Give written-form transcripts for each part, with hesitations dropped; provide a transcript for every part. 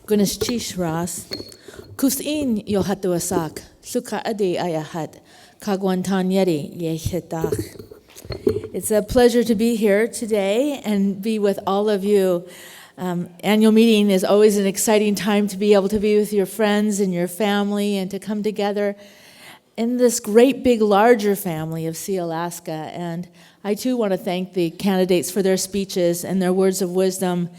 Gunischish Ras, Kusin Yohatuasak, Suka Adi Ayahat, Kagwantan Yeri Yehitach. It's a pleasure to be here today and be with all of you. Annual meeting is always an exciting time to be able to be with your friends and your family and to come together in this great big larger family of Sealaska. And I too want to thank the candidates for their speeches and their words of wisdom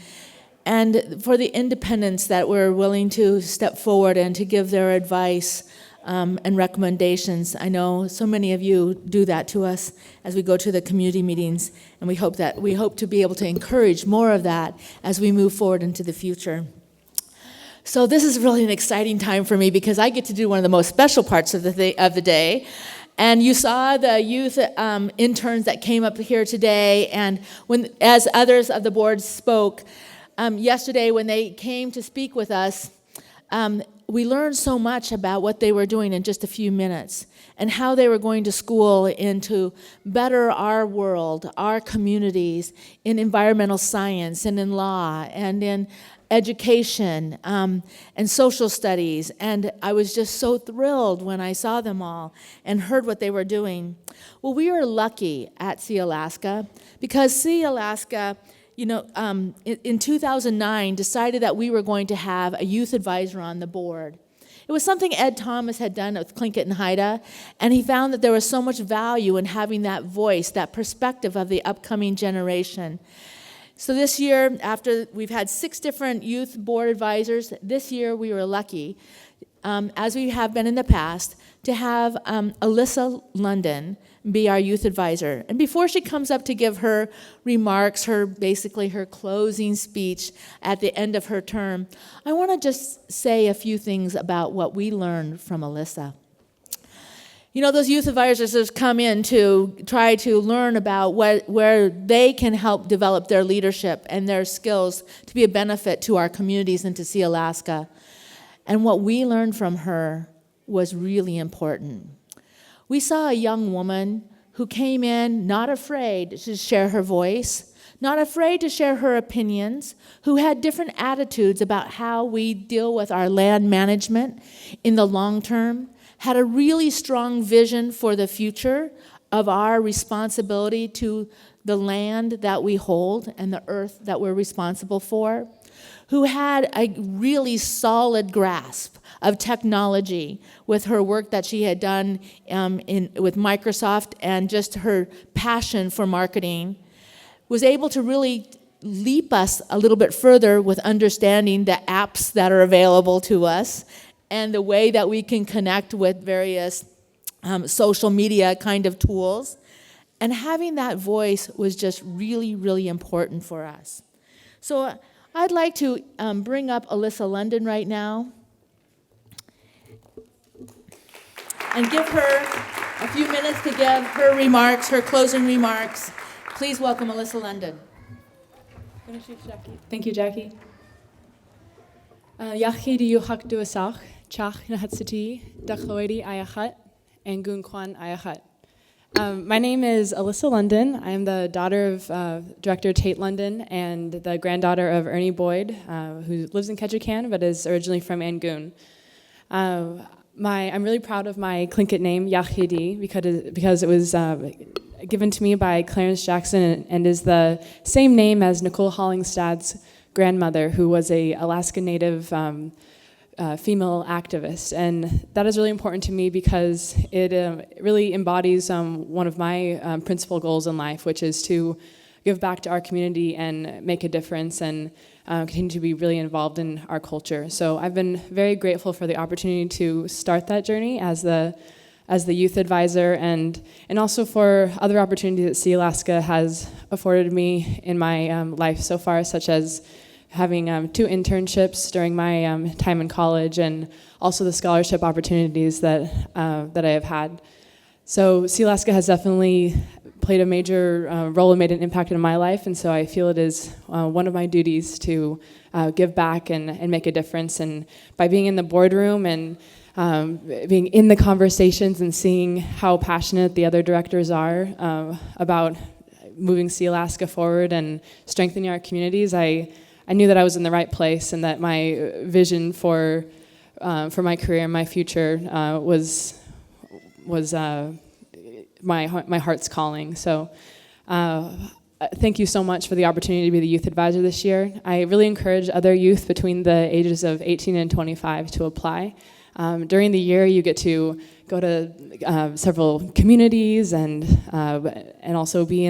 and for the independents that were willing to step forward and to give their advice and recommendations. I know so many of you do that to us as we go to the community meetings, and we hope to be able to encourage more of that as we move forward into the future. So this is really an exciting time for me because I get to do one of the most special parts of the day. And you saw the youth interns that came up here today, and as others of the board spoke yesterday when they came to speak with us, we learned so much about what they were doing in just a few minutes and how they were going to school into better our world, our communities, in environmental science and in law and in education and social studies. And I was just so thrilled when I saw them all and heard what they were doing. Well, we are lucky at Sealaska because Sealaska, in 2009, decided that we were going to have a youth advisor on the board. It was something Ed Thomas had done with Tlingit and Haida, and he found that there was so much value in having that voice, that perspective of the upcoming generation. So this year, after we've had 6 different youth board advisors, this year we were lucky, as we have been in the past, to have Alyssa London be our youth advisor. And before she comes up to give her remarks, basically her closing speech at the end of her term, I want to just say a few things about what we learned from Alyssa. Those youth advisors come in to try to learn about where they can help develop their leadership and their skills to be a benefit to our communities and to Sealaska. And what we learned from her was really important. We saw a young woman who came in not afraid to share her voice, not afraid to share her opinions, who had different attitudes about how we deal with our land management in the long term, had a really strong vision for the future of our responsibility to the land that we hold and the earth that we're responsible for, who had a really solid grasp of technology with her work that she had done with Microsoft and just her passion for marketing, was able to really leap us a little bit further with understanding the apps that are available to us and the way that we can connect with various social media kind of tools. And having that voice was just really, really important for us. So I'd like to bring up Alyssa London right now and give her a few minutes to give her remarks, her closing remarks. Please welcome Alyssa London. Thank you, Jackie. Yachi di yuhak duasach, chach nahatsiti, dachloedi ayachat, and gunkwan ayachat. My name is Alyssa London. I am the daughter of Director Tate London and the granddaughter of Ernie Boyd, who lives in Ketchikan but is originally from Angoon. I'm really proud of my Tlingit name, Yachidi, because it was given to me by Clarence Jackson and is the same name as Nicole Hollingstad's grandmother, who was a Alaska Native female activist. And that is really important to me because it really embodies one of my principal goals in life, which is to give back to our community and make a difference and continue to be really involved in our culture. So I've been very grateful for the opportunity to start that journey as the youth advisor and also for other opportunities that Sealaska has afforded me in my life so far, such as having 2 internships during my time in college and also the scholarship opportunities that I have had. So Sealaska has definitely played a major role and made an impact in my life, and so I feel it is one of my duties to give back and make a difference. And by being in the boardroom and being in the conversations and seeing how passionate the other directors are about moving Sealaska forward and strengthening our communities, I I knew that I was in the right place and that my vision for my career and my future was my heart's calling. So thank you so much for the opportunity to be the youth advisor this year. I really encourage other youth between the ages of 18 and 25 to apply. During the year, you get to go to several communities and also be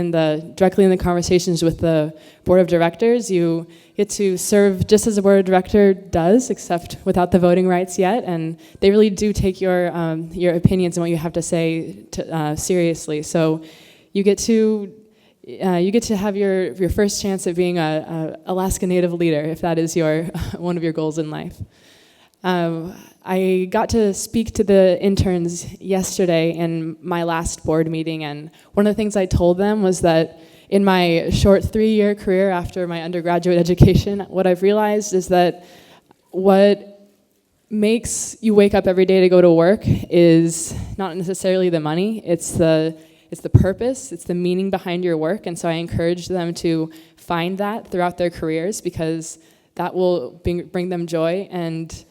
directly in the conversations with the board of directors. You get to serve just as a board of director does, except without the voting rights yet. And they really do take your opinions and what you have to say seriously. So you get to have your first chance at being a Alaska Native leader, if that is one of your goals in life. I got to speak to the interns yesterday in my last board meeting, and one of the things I told them was that in my short 3-year career after my undergraduate education, what I've realized is that what makes you wake up every day to go to work is not necessarily the money, it's the purpose, it's the meaning behind your work. And so I encourage them to find that throughout their careers, because that will bring them joy. And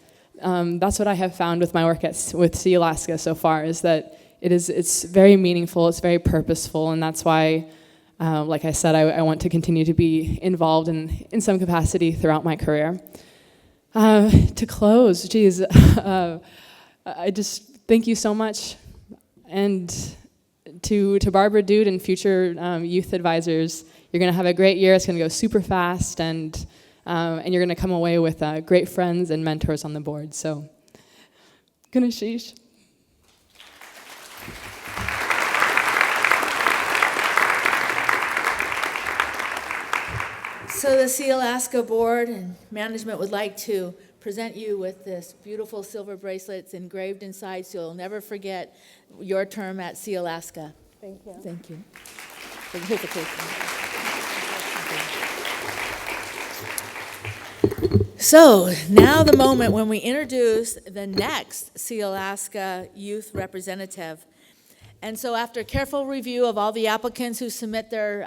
that's what I have found with my work with Sea Alaska so far, is that it's very meaningful, it's very purposeful, and that's why, like I said, I want to continue to be involved in some capacity throughout my career. To close, geez, I just thank you so much, and to Barbara Dude and future youth advisors, you're going to have a great year. It's going to go super fast, and you're going to come away with great friends and mentors on the board. So, Ganashish. So the Sea Alaska board and management would like to present you with this beautiful silver bracelet. It's engraved inside, so you'll never forget your term at Sea Alaska. Thank you. Thank you. Here's the case. So now the moment when we introduce the next Sea Alaska youth representative. And so after careful review of all the applicants who submit their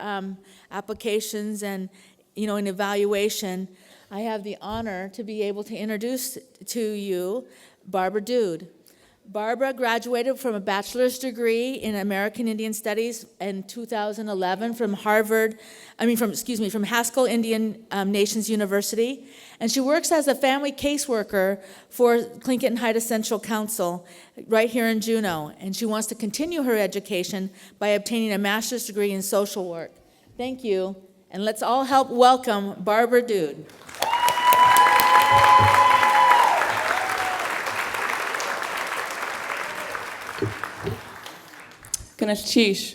applications and an evaluation, I have the honor to be able to introduce to you Barbara Dude. Barbara graduated from a bachelor's degree in American Indian Studies in 2011 from from Haskell Indian Nations University, and she works as a family caseworker for Tlingit Haida Central Council right here in Juneau, and she wants to continue her education by obtaining a master's degree in social work. Thank you, and let's all help welcome Barbara Dude. Ganashish.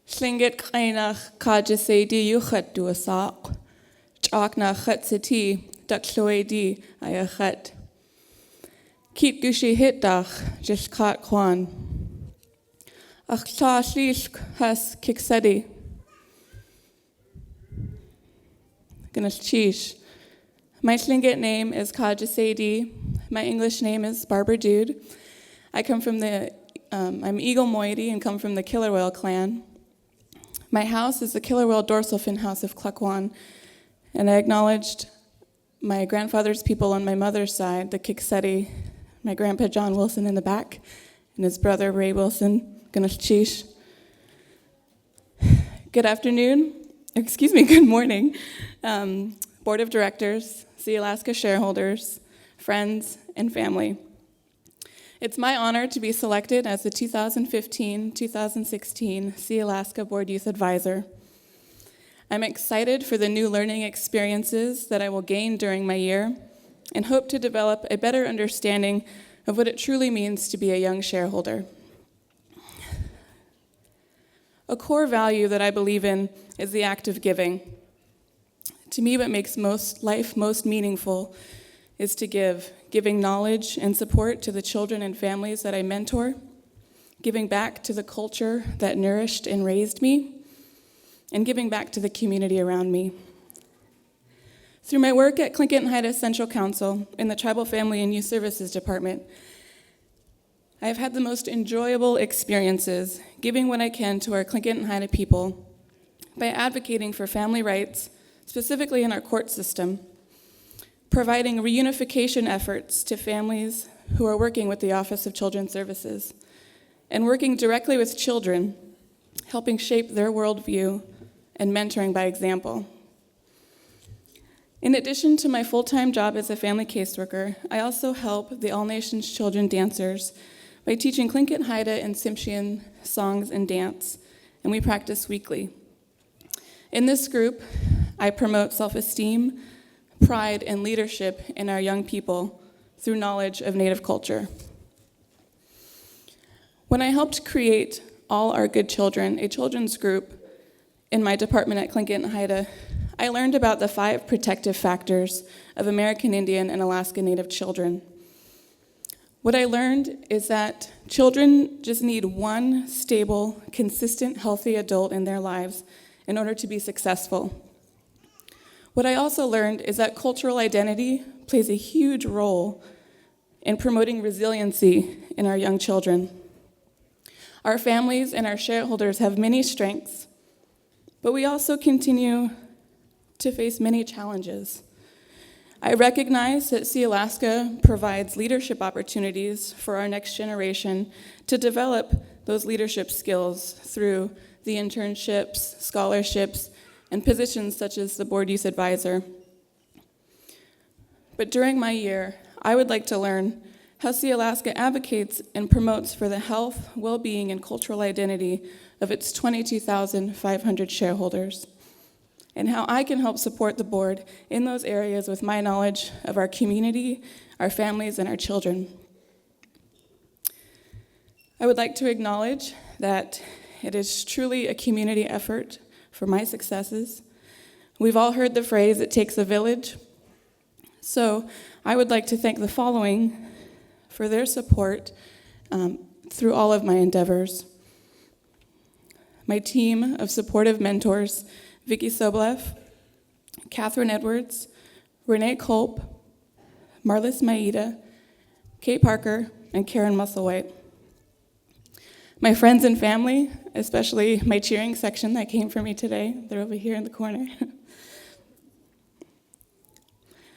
Slingit kainach kajasedi yuchat duasak. Chakna chatsati dakloedi ayachat. Keep gushi hitdach just kat kwan. Ach sa slishk has kiksedi. Ganashish. My Tlingit name is Kajasedi. My English name is Barbara Dude. I come from I'm Eagle Moiety and come from the Killer Whale clan. My house is the Killer Whale dorsal fin house of Klukwan, and I acknowledged my grandfather's people on my mother's side, the Kikseti, my grandpa John Wilson in the back, and his brother Ray Wilson, Ganashish. Good morning, Board of Directors, Sea Alaska shareholders, friends, and family. It's my honor to be selected as the 2015-2016 Sea Alaska Board Youth Advisor. I'm excited for the new learning experiences that I will gain during my year and hope to develop a better understanding of what it truly means to be a young shareholder. A core value that I believe in is the act of giving. To me, what makes life most meaningful is to giving knowledge and support to the children and families that I mentor, giving back to the culture that nourished and raised me, and giving back to the community around me. Through my work at Tlingit Haida Central Council in the Tribal Family and Youth Services Department, I have had the most enjoyable experiences giving what I can to our Tlingit Haida people by advocating for family rights, specifically in our court system, providing reunification efforts to families who are working with the Office of Children's Services, and working directly with children, helping shape their worldview and mentoring by example. In addition to my full-time job as a family caseworker, I also help the All Nations Children Dancers by teaching Tlingit Haida and Tsimshian songs and dance, and we practice weekly. In this group, I promote self-esteem, pride, and leadership in our young people through knowledge of Native culture. When I helped create All Our Good Children, a children's group in my department at Tlingit Haida, I learned about the 5 protective factors of American Indian and Alaska Native children. What I learned is that children just need one stable, consistent, healthy adult in their lives in order to be successful. What I also learned is that cultural identity plays a huge role in promoting resiliency in our young children. Our families and our shareholders have many strengths, but we also continue to face many challenges. I recognize that Sealaska provides leadership opportunities for our next generation to develop those leadership skills through the internships, scholarships, and positions such as the Board Youth Advisor. But during my year, I would like to learn how Sealaska advocates and promotes for the health, well-being, and cultural identity of its 22,500 shareholders, and how I can help support the board in those areas with my knowledge of our community, our families, and our children. I would like to acknowledge that it is truly a community effort for my successes. We've all heard the phrase, "It takes a village." So I would like to thank the following for their support through all of my endeavors. My team of supportive mentors, Vicki Soblev, Catherine Edwards, Renee Culp, Marlis Maeda, Kay Parker, and Karen Musselwhite. My friends and family, especially my cheering section that came for me today, they're over here in the corner.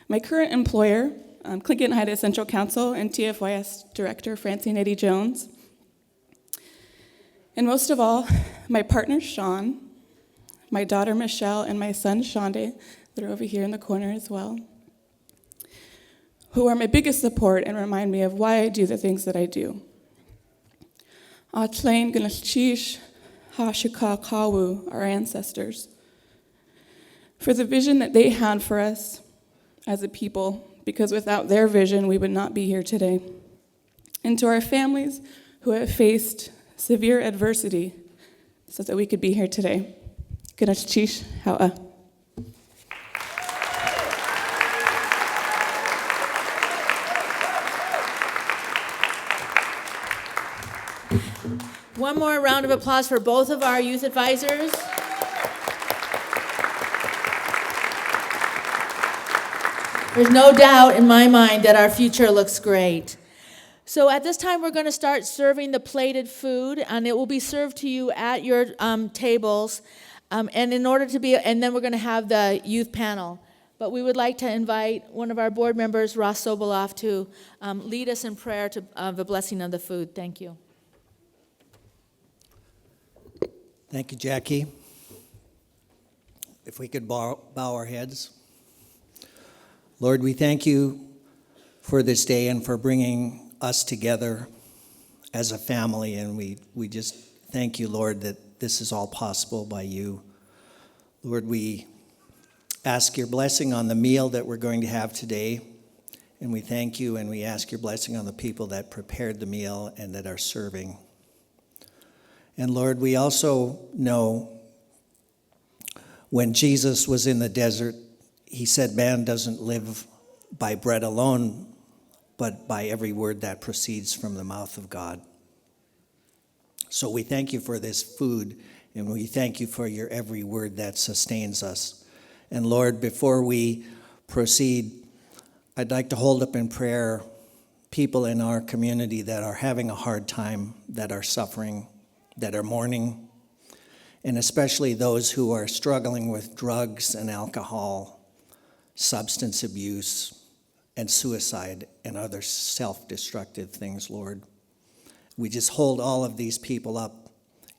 My current employer, Tlingit Haida Central Council and TFYS Director Francine Eddy Jones. And most of all, my partner Sean, my daughter Michelle, and my son Shonde, they're over here in the corner as well, who are my biggest support and remind me of why I do the things that I do. Atlain Ganashish Hashika Kawu, our ancestors, for the vision that they had for us as a people, because without their vision, we would not be here today. And to our families who have faced severe adversity so that we could be here today. Ganashish Ha'a. One more round of applause for both of our youth advisors. There's no doubt in my mind that our future looks great. So at this time, we're going to start serving the plated food, and it will be served to you at your tables. And then we're going to have the youth panel. But we would like to invite one of our board members, Ross Sobolov, to lead us in prayer to the blessing of the food. Thank you. Thank you, Jackie. If we could bow our heads. Lord, we thank you for this day and for bringing us together as a family, and we just thank you, Lord, that this is all possible by you. Lord, we ask your blessing on the meal that we're going to have today, and we thank you and we ask your blessing on the people that prepared the meal and that are serving. And Lord, we also know when Jesus was in the desert, he said, man doesn't live by bread alone, but by every word that proceeds from the mouth of God. So we thank you for this food, and we thank you for your every word that sustains us. And Lord, before we proceed, I'd like to hold up in prayer people in our community that are having a hard time, that are suffering, that are mourning. and especially those who are struggling with drugs and alcohol, substance abuse, and suicide and other self-destructive things, Lord. We just hold all of these people up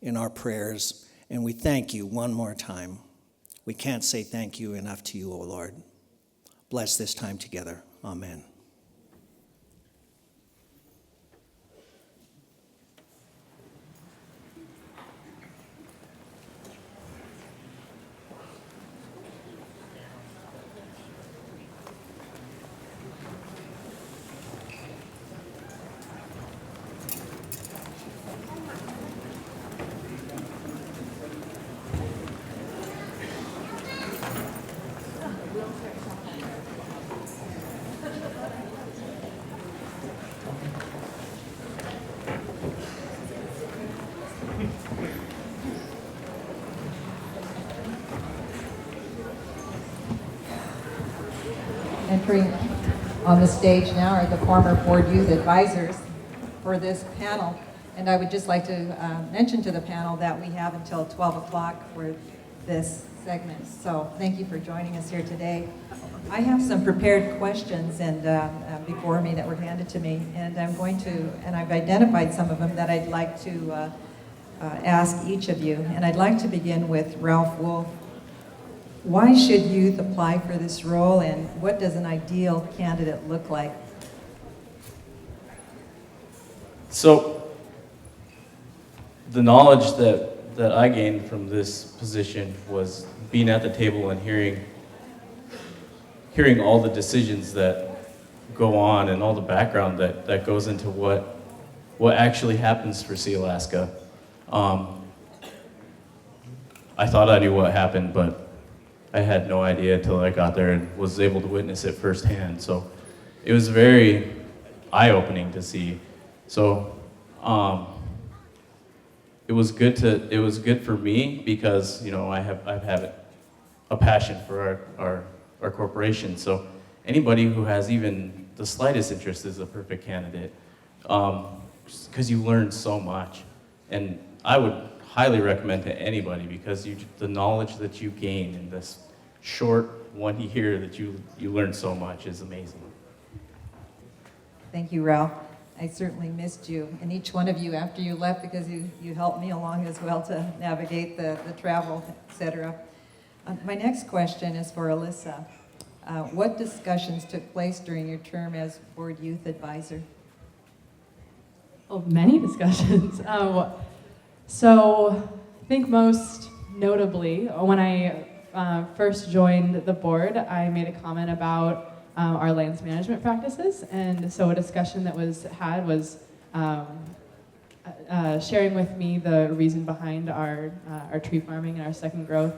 in our prayers, and we thank you one more time. We can't say thank you enough to you, O Lord. Bless this time together. Amen. Entering on the stage now are the former board youth advisors for this panel. And I would just like to mention to the panel that we have until 12 o'clock for this segment. So thank you for joining us here today. I have some prepared questions and before me that were handed to me, and I've identified some of them that I'd like to ask each of you. And I'd like to begin with Ralph Wolf. Why should youth apply for this role, and what does an ideal candidate look like? So, the knowledge that I gained from this position was being at the table and hearing all the decisions that go on and all the background that goes into what actually happens for Sealaska. I thought I knew what happened, but I had no idea until I got there and was able to witness it firsthand. So it was very eye-opening to see. So it was good for me because I've had a passion for our corporation. So anybody who has even the slightest interest is a perfect candidate because you learn so much. And I would highly recommend to anybody because the knowledge that you gain in this short 1 year that you learn so much is amazing. Thank you, Ralph. I certainly missed you, and each one of you after you left, because you helped me along as well to navigate the travel, etc. My next question is for Alyssa. What discussions took place during your term as board youth advisor? Well, many discussions. So I think most notably, when I first joined the board, I made a comment about our lands management practices, and so a discussion that was had was sharing with me the reason behind our tree farming and our second growth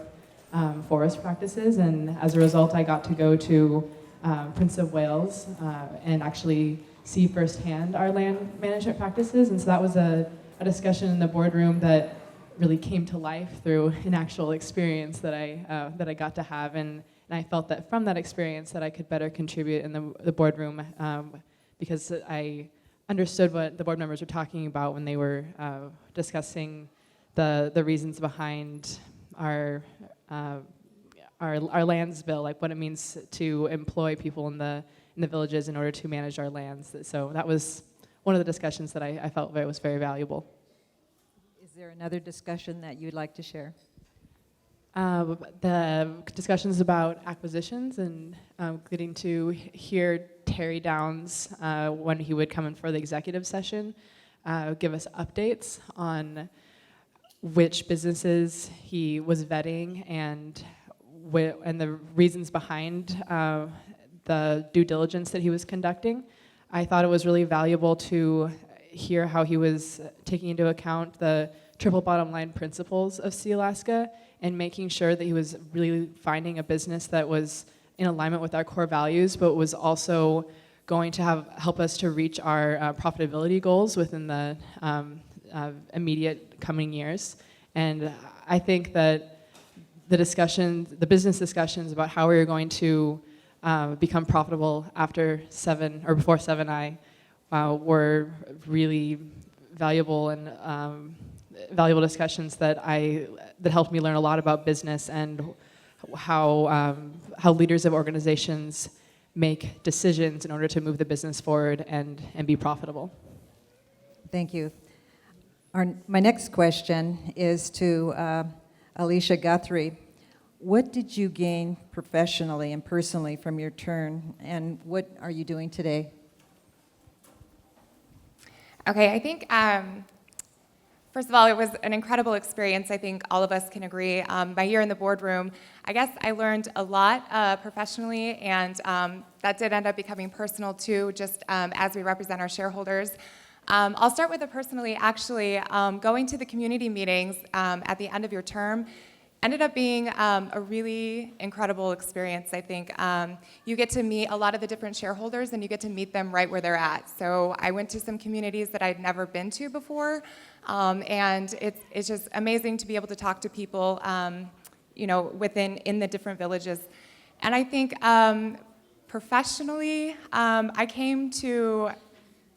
forest practices, and as a result I got to go to Prince of Wales and actually see firsthand our land management practices, and so that was a discussion in the boardroom that really came to life through an actual experience that I got to have, and I felt that from that experience that I could better contribute in the boardroom because I understood what the board members were talking about when they were discussing the reasons behind our lands bill, like what it means to employ people in the villages in order to manage our lands. So that was one of the discussions that I felt was very valuable. Is there another discussion that you'd like to share? The discussions about acquisitions and getting to hear Terry Downs when he would come in for the executive session, give us updates on which businesses he was vetting and the reasons behind the due diligence that he was conducting. I thought it was really valuable to hear how he was taking into account the triple bottom line principles of Sealaska and making sure that he was really finding a business that was in alignment with our core values, but was also going to help us to reach our profitability goals within the immediate coming years. And I think that the business discussions about how we were going to become profitable after before 7i were really valuable, and valuable discussions that helped me learn a lot about business and how leaders of organizations make decisions in order to move the business forward and be profitable. Thank you. My next question is to Alicia Guthrie. What did you gain professionally and personally from your turn, and what are you doing today? Okay, I think, first of all, it was an incredible experience. I think all of us can agree. My year in the boardroom, I guess I learned a lot professionally, and that did end up becoming personal too, just as we represent our shareholders. I'll start with it personally. Actually, going to the community meetings at the end of your term ended up being a really incredible experience, I think. You get to meet a lot of the different shareholders, and you get to meet them right where they're at. So I went to some communities that I'd never been to before, and it's just amazing to be able to talk to people, in the different villages. And I think professionally, I came to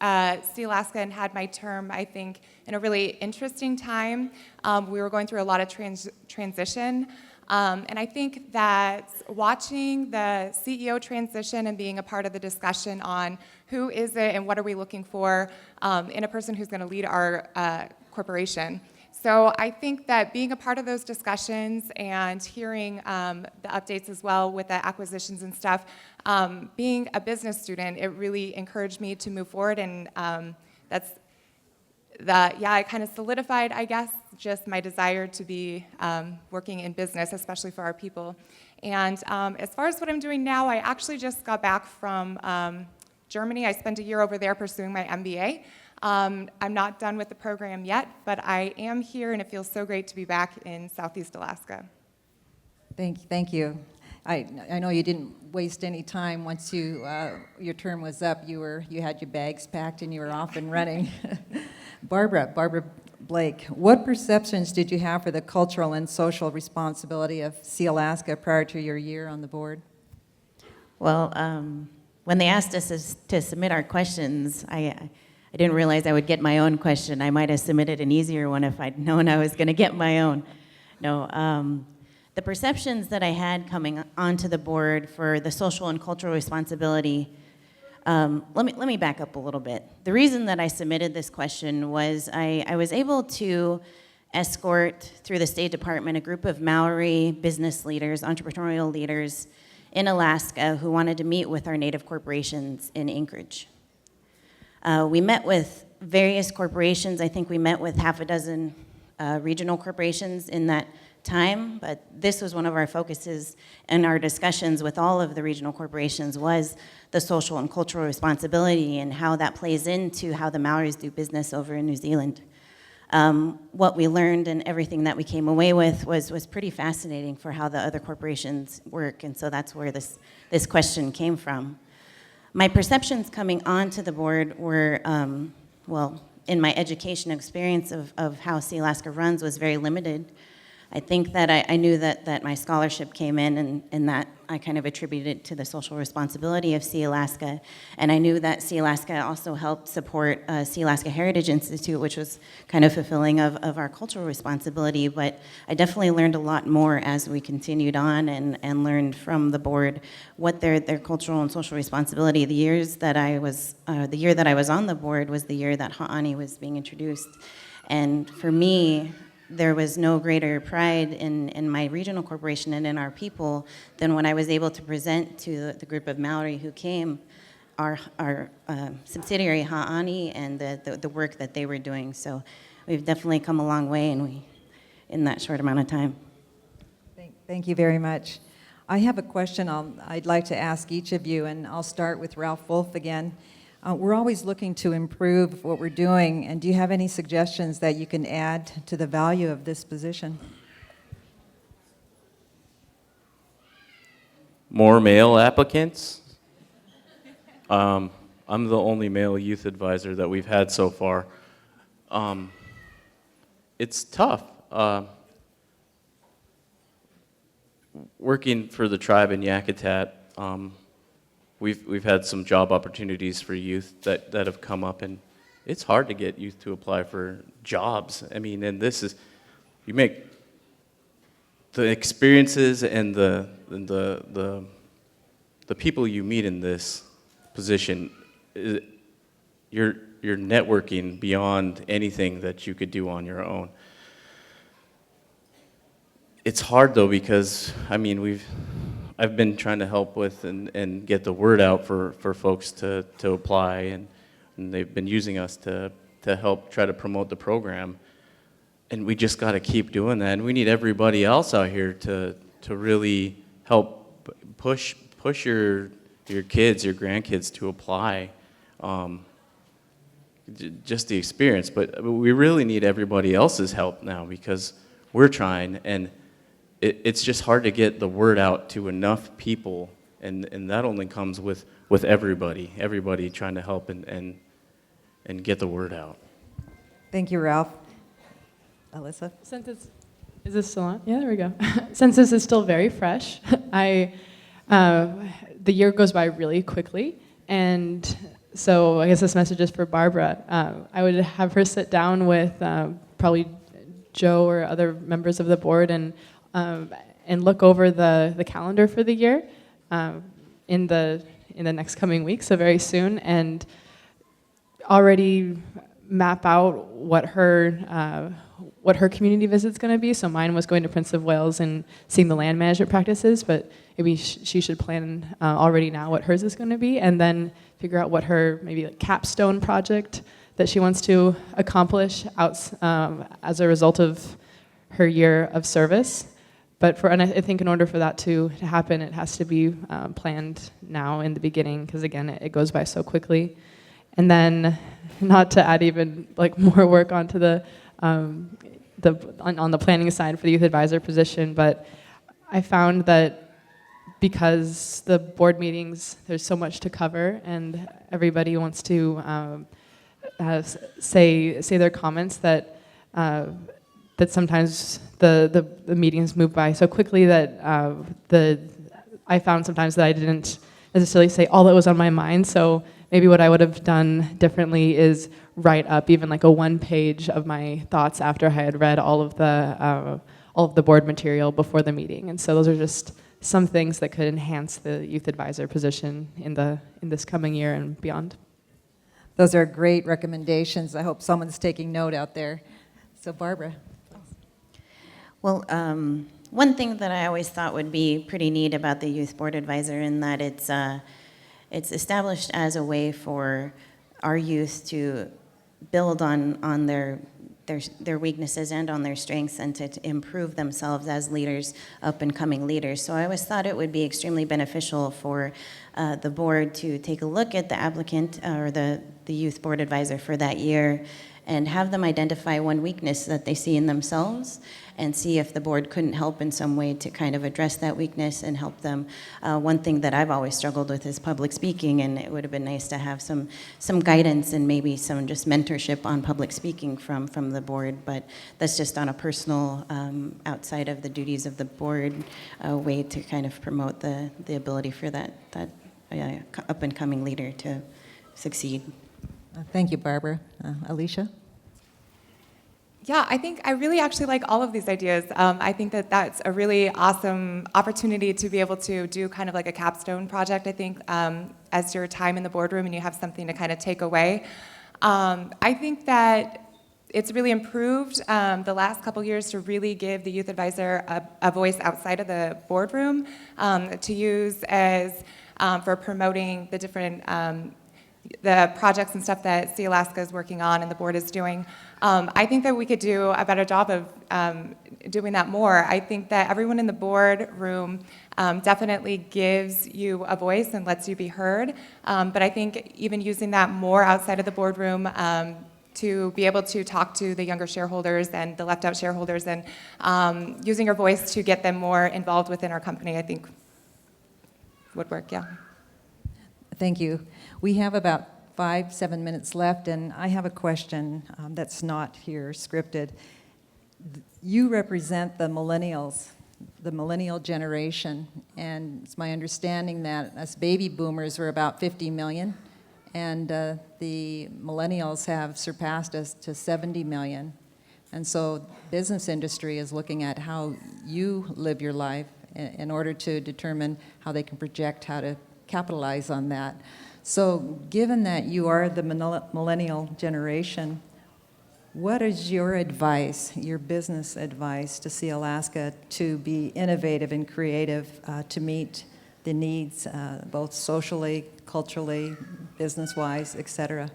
Sealaska and had my term, I think, in a really interesting time. We were going through a lot of transition, and I think that watching the CEO transition and being a part of the discussion on who is it and what are we looking for in a person who's going to lead our corporation. So I think that being a part of those discussions and hearing the updates as well with the acquisitions and stuff, being a business student, it really encouraged me to move forward, and I kind of solidified, I guess, just my desire to be working in business, especially for our people. And as far as what I'm doing now, I actually just got back from Germany. I spent a year over there pursuing my MBA. I'm not done with the program yet, but I am here, and it feels so great to be back in Southeast Alaska. Thank you. I know you didn't waste any time once your term was up. You had your bags packed and you were off and running. Barbara Blake, what perceptions did you have for the cultural and social responsibility of Sealaska prior to your year on the board? Well, when they asked us to submit our questions, I didn't realize I would get my own question. I might have submitted an easier one if I'd known I was going to get my own. No, the perceptions that I had coming onto the board for the social and cultural responsibility, let me back up a little bit. The reason that I submitted this question was I was able to escort through the State Department a group of Maori business leaders, entrepreneurial leaders in Alaska who wanted to meet with our Native corporations in Anchorage. We met with various corporations. I think we met with half a dozen regional corporations in that time, but this was one of our focuses in our discussions with all of the regional corporations was the social and cultural responsibility and how that plays into how the Maoris do business over in New Zealand. What we learned and everything that we came away with was pretty fascinating for how the other corporations work, and so that's where this question came from. My perceptions coming onto the board were, in my education experience of how Sealaska runs was very limited. I think that I knew that my scholarship came in and that I kind of attributed it to the social responsibility of Sealaska. And I knew that Sealaska also helped support Sealaska Heritage Institute, which was kind of fulfilling of our cultural responsibility. But I definitely learned a lot more as we continued on and learned from the board what their cultural and social responsibility. The year that I was on the board was the year that Ha'ani was being introduced. And for me, there was no greater pride in my regional corporation and in our people than when I was able to present to the group of Maori who came our subsidiary Ha'ani and the work that they were doing. So we've definitely come a long way in that short amount of time. Thank you very much. I have a question I'd like to ask each of you, and I'll start with Ralph Wolf again. We're always looking to improve what we're doing, and do you have any suggestions that you can add to the value of this position? More male applicants. I'm the only male youth advisor that we've had so far. It's tough. Working for the tribe in Yakutat, We've had some job opportunities for youth that have come up, and it's hard to get youth to apply for jobs. I mean, and this is, you make the experiences and the people you meet in this position, you're networking beyond anything that you could do on your own. It's hard though, because I mean, I've been trying to help with and get the word out for folks to apply, and they've been using us to help try to promote the program. And we just got to keep doing that. And we need everybody else out here to really help push your kids, your grandkids to apply. Just the experience, but we really need everybody else's help now, because we're trying, and it's just hard to get the word out to enough people, and that only comes with everybody trying to help and get the word out. Thank you, Ralph. Alyssa? Since it's, is this still on? Yeah, there we go. Since this is still very fresh, the year goes by really quickly, and so I guess this message is for Barbara. I would have her sit down with probably Joe or other members of the board and look over the calendar for the year in the next coming weeks, so very soon, and already map out what her community visit's going to be. So mine was going to Prince of Wales and seeing the land management practices, but maybe she should plan already now what hers is going to be, and then figure out what her maybe like capstone project that she wants to accomplish as a result of her year of service. And I think in order for that to happen, it has to be planned now in the beginning, because again, it goes by so quickly. And then, not to add even like more work onto on the planning side for the youth advisor position, but I found that because the board meetings, there's so much to cover, and everybody wants to say their comments, that sometimes the meetings move by so quickly that I found sometimes that I didn't necessarily say all that was on my mind. So maybe what I would have done differently is write up even like a 1-page of my thoughts after I had read all of the board material before the meeting. And so those are just some things that could enhance the youth advisor position in this coming year and beyond. Those are great recommendations. I hope someone's taking note out there. So Barbara. Well, one thing that I always thought would be pretty neat about the youth board advisor, in that it's established as a way for our youth to build on their weaknesses and on their strengths, and to improve themselves as leaders, up and coming leaders. So I always thought it would be extremely beneficial for the board to take a look at the applicant or the youth board advisor for that year, and have them identify one weakness that they see in themselves, and see if the board couldn't help in some way to kind of address that weakness and help them. One thing that I've always struggled with is public speaking, and it would have been nice to have some guidance and maybe some just mentorship on public speaking from the board. But that's just on a personal, outside of the duties of the board, way to kind of promote the ability for that up and coming leader to succeed. Thank you, Barbara. Alicia? Yeah, I think I really actually like all of these ideas. I think that that's a really awesome opportunity to be able to do kind of like a capstone project, I think, as your time in the boardroom and you have something to kind of take away. I think that it's really improved the last couple years to really give the youth advisor a voice outside of the boardroom to use as for promoting the different the projects and stuff that Sealaska is working on and the board is doing. I think that we could do a better job of doing that more. I think that everyone in the boardroom definitely gives you a voice and lets you be heard. But I think even using that more outside of the boardroom to be able to talk to the younger shareholders and the left out shareholders, and using your voice to get them more involved within our company, I think would work, yeah. Thank you. We have about 5-7 minutes left, and I have a question that's not here scripted. You represent the millennials, the millennial generation, and it's my understanding that us baby boomers were about 50 million, and the millennials have surpassed us to 70 million. And so business industry is looking at how you live your life in order to determine how they can project how to capitalize on that. So given that you are the millennial generation, what is your advice, your business advice to Sealaska to be innovative and creative to meet the needs both socially, culturally, business-wise, et cetera?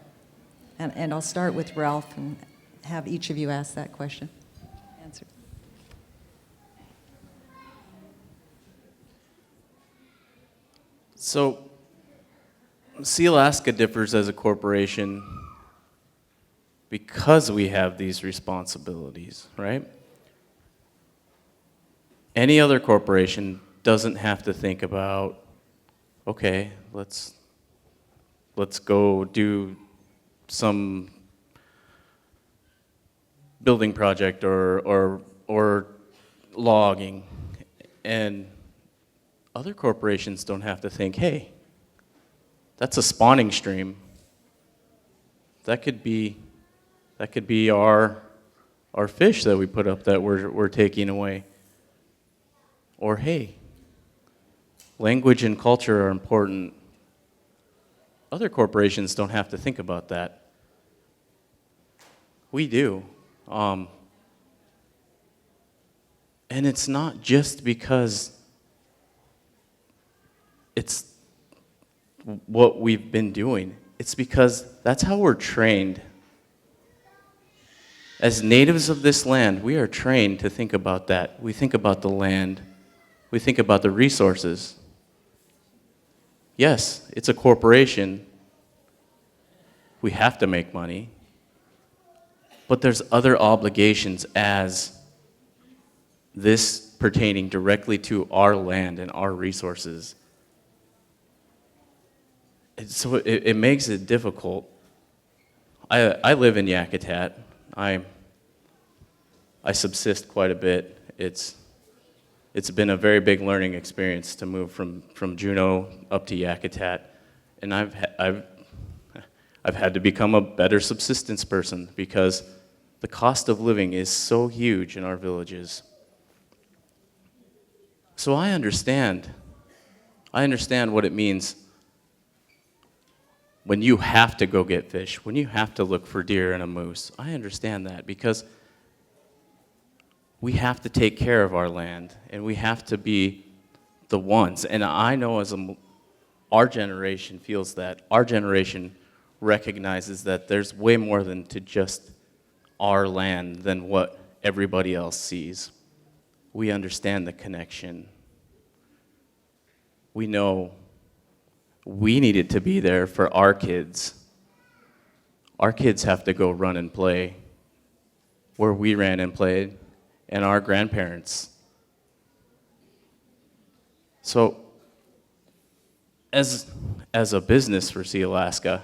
And I'll start with Ralph and have each of you ask that question. Answer. So, Sealaska differs as a corporation because we have these responsibilities, right? Any other corporation doesn't have to think about, okay, let's go do some building project or logging. And other corporations don't have to think, hey, that's a spawning stream. That could be our fish that we put up that we're taking away. Or hey, language and culture are important. Other corporations don't have to think about that. We do. And it's not just because it's what we've been doing. It's because that's how we're trained. As natives of this land, we are trained to think about that. We think about the land. We think about the resources. Yes, it's a corporation. We have to make money. But there's other obligations as this pertaining directly to our land and our resources. So it makes it difficult. I live in Yakutat. I subsist quite a bit. It's been a very big learning experience to move from Juneau up to Yakutat, and I've had to become a better subsistence person because the cost of living is so huge in our villages. So I understand what it means when you have to go get fish, when you have to look for deer and a moose. I understand that because we have to take care of our land and we have to be the ones. And I know our generation feels that. Our generation recognizes that there's way more than to just our land than what everybody else sees. We understand the connection. We know we needed to be there for our kids. Our kids have to go run and play where we ran and played, and our grandparents. So, as a business for Sealaska,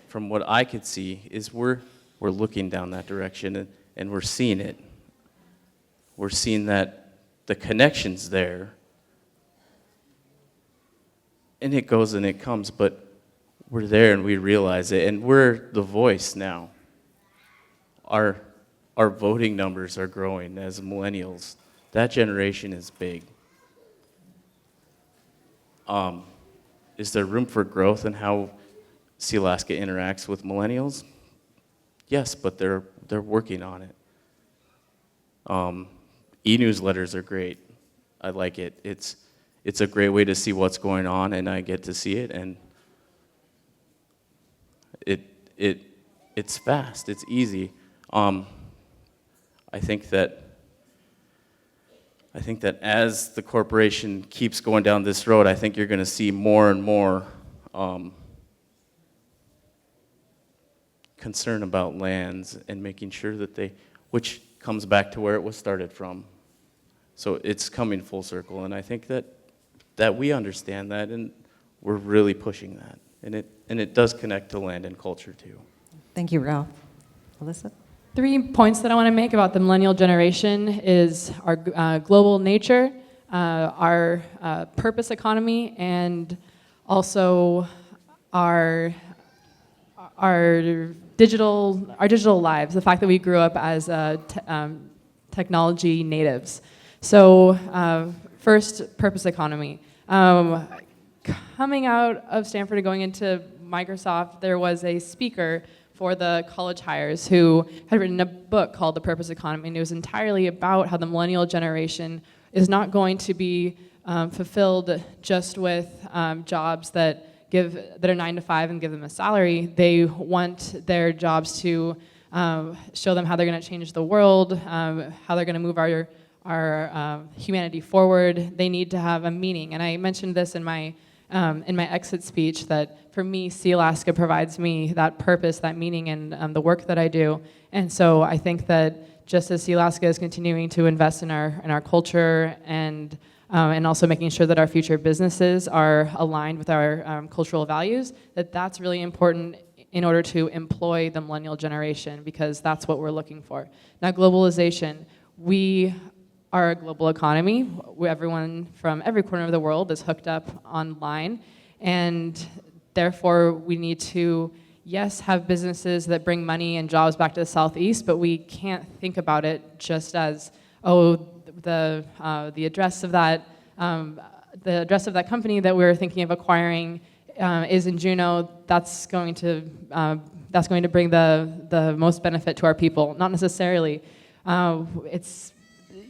from what I could see, is we're looking down that direction and we're seeing it. We're seeing that the connection's there. And it goes and it comes, but we're there and we realize it, and we're the voice now. Our voting numbers are growing as millennials. That generation is big. Is there room for growth in how Sealaska interacts with millennials? Yes, but they're working on it. E-newsletters are great. I like it. It's a great way to see what's going on, and I get to see it, and it's fast. It's easy. I think that as the corporation keeps going down this road, I think you're going to see more and more concern about lands and making sure that which comes back to where it was started from. So it's coming full circle, and I think that we understand that, and we're really pushing that, and it does connect to land and culture too. Thank you, Ralph. Alyssa? 3 points that I want to make about the millennial generation is our global nature. our purpose economy and also our digital lives, the fact that we grew up as technology natives. So first, purpose economy. Coming out of Stanford and going into Microsoft, there was a speaker for the college hires who had written a book called The Purpose Economy, and it was entirely about how the millennial generation is not going to be fulfilled just with jobs that are 9 to 5 and give them a salary. They want their jobs to show them how they're going to change the world, how they're going to move our humanity forward. They need to have a meaning, and I mentioned this in my exit speech that for me, Sealaska provides me that purpose, that meaning, and the work that I do. And so I think that just as Sealaska is continuing to invest in our culture and also making sure that our future businesses are aligned with our cultural values, that's really important in order to employ the millennial generation, because that's what we're looking for. Now, globalization. We are a global economy. Everyone from every corner of the world is hooked up online, and therefore we need to, yes, have businesses that bring money and jobs back to the Southeast, but we can't think about it just as, the address of that company that we're thinking of acquiring is in Juneau. That's going to bring the most benefit to our people. Not necessarily.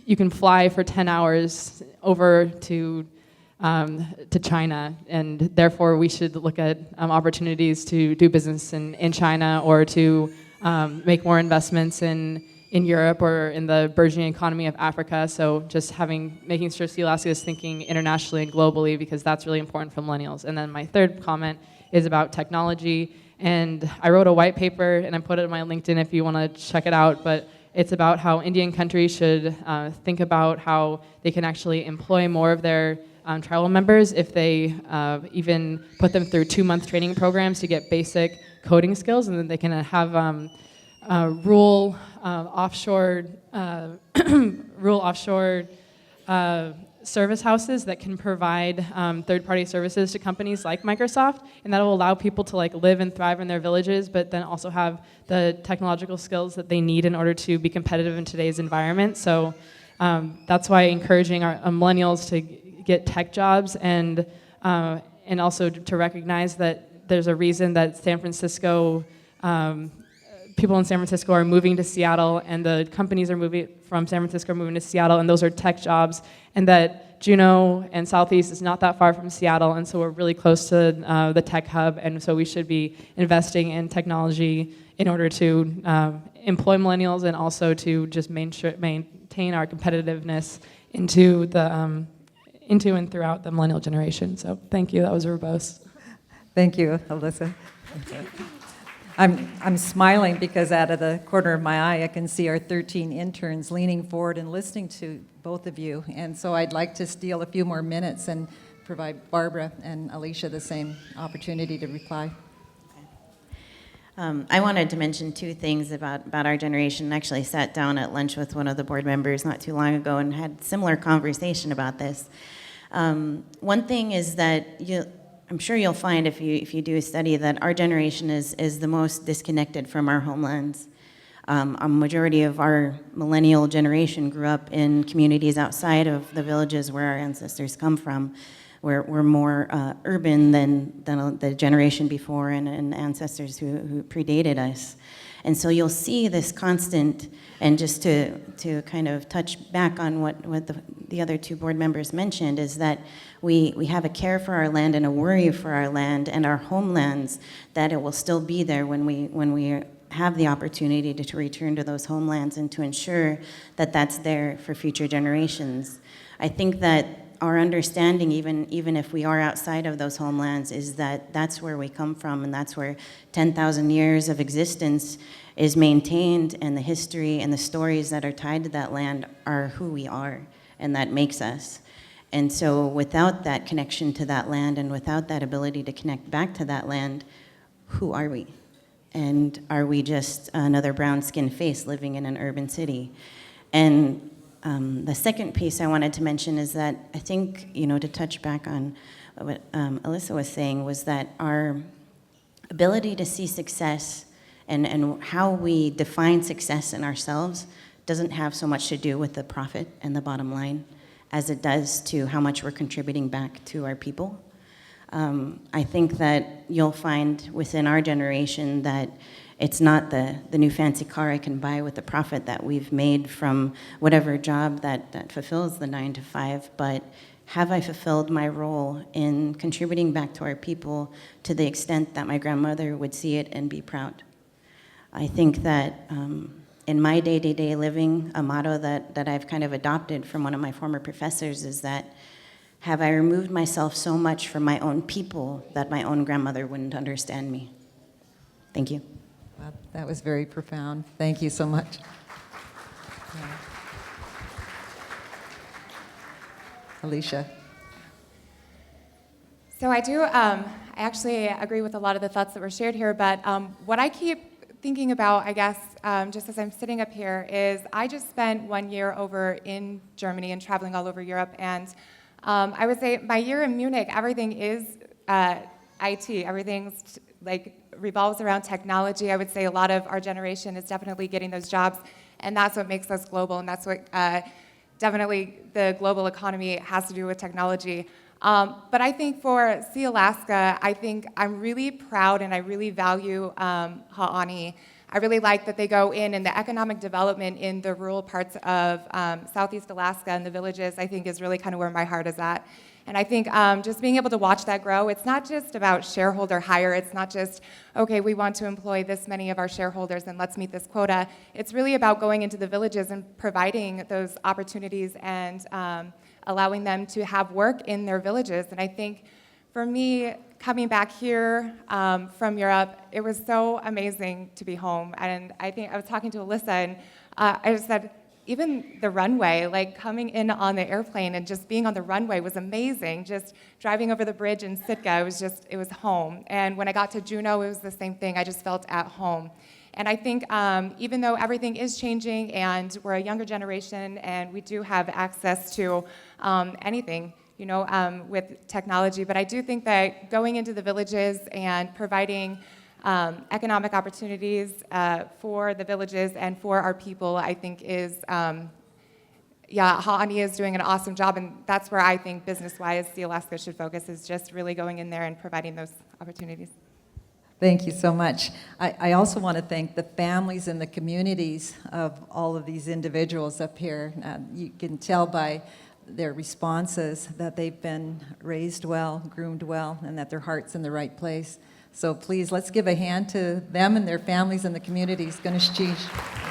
You can fly for 10 hours over to China, and therefore we should look at opportunities to do business in China or to make more investments in Europe or in the burgeoning economy of Africa. So just making sure Sealaska is thinking internationally and globally, because that's really important for millennials. And then my third comment is about technology. And I wrote a white paper, and I put it on my LinkedIn if you want to check it out. But it's about how Indian countries should think about how they can actually employ more of their tribal members if they even put them through 2-month training programs to get basic coding skills, and then they can have rural offshore service houses that can provide third-party services to companies like Microsoft, and that will allow people to live and thrive in their villages, but then also have the technological skills that they need in order to be competitive in today's environment. So that's why encouraging our millennials to get tech jobs and also to recognize that there's a reason that people in San Francisco are moving to Seattle, and the companies are moving from San Francisco, moving to Seattle, and those are tech jobs, and that Juneau and Southeast is not that far from Seattle, and so we're really close to the tech hub, and so we should be investing in technology in order to employ millennials and also to just maintain our competitiveness into and throughout the millennial generation. So thank you, that was verbose. Thank you, Alyssa. I'm smiling because out of the corner of my eye, I can see our 13 interns leaning forward and listening to both of you. And so I'd like to steal a few more minutes and provide Barbara and Alicia the same opportunity to reply. I wanted to mention 2 things about our generation. I actually sat down at lunch with one of the board members not too long ago and had similar conversation about this. One thing is that I'm sure you'll find if you do a study that our generation is the most disconnected from our homelands. A majority of our millennial generation grew up in communities outside of the villages where our ancestors come from. We're more urban than the generation before and ancestors who predated us. And so you'll see this constant, and just to kind of touch back on what the other 2 board members mentioned, is that we have a care for our land and a worry for our land and our homelands, that it will still be there when we have the opportunity to return to those homelands and to ensure that that's there for future generations. I think that our understanding, even if we are outside of those homelands, is that that's where we come from, and that's where 10,000 years of existence is maintained, and the history and the stories that are tied to that land are who we are, and that makes us. And so without that connection to that land and without that ability to connect back to that land, who are we? And are we just another brown-skinned face living in an urban city? And The second piece I wanted to mention is that I think, to touch back on what Alyssa was saying, was that our ability to see success and how we define success in ourselves doesn't have so much to do with the profit and the bottom line as it does to how much we're contributing back to our people. I think that you'll find within our generation that it's not the new fancy car I can buy with the profit that we've made from whatever job that fulfills the 9 to 5, but have I fulfilled my role in contributing back to our people to the extent that my grandmother would see it and be proud? I think that in my day-to-day living, a motto that I've kind of adopted from one of my former professors is that, have I removed myself so much from my own people that my own grandmother wouldn't understand me? Thank you. Wow, that was very profound. Thank you so much. Yeah. Alicia. So I do, I actually agree with a lot of the thoughts that were shared here, but what I keep thinking about, I guess, just as I'm sitting up here, is I just spent 1 year over in Germany and traveling all over Europe, and I would say my year in Munich, everything is IT, everything's revolves around technology. I would say a lot of our generation is definitely getting those jobs, and that's what makes us global, and that's what definitely the global economy has to do with technology. But I think for Sealaska, I think I'm really proud and I really value Ha'ani. I really like that they go in the economic development in the rural parts of Southeast Alaska and the villages, I think is really kind of where my heart is at. And I think just being able to watch that grow, it's not just about shareholder hire, it's not just, okay, we want to employ this many of our shareholders and let's meet this quota. It's really about going into the villages and providing those opportunities and allowing them to have work in their villages. And I think for me, coming back here from Europe, it was so amazing to be home. And I think I was talking to Alyssa, and I just said, even the runway, like coming in on the airplane and just being on the runway was amazing. Just driving over the bridge in Sitka, it was home. And when I got to Juneau, it was the same thing. I just felt at home. And I think even though everything is changing and we're a younger generation and we do have access to anything, with technology, but I do think that going into the villages and providing economic opportunities for the villages and for our people, I think is, Ha'ani is doing an awesome job, and that's where I think business-wise Sealaska should focus, is just really going in there and providing those opportunities. Thank you so much. I also want to thank the families and the communities of all of these individuals up here. You can tell by their responses that they've been raised well, groomed well, and that their heart's in the right place. So please, let's give a hand to them and their families and the communities. Ganesh Chish.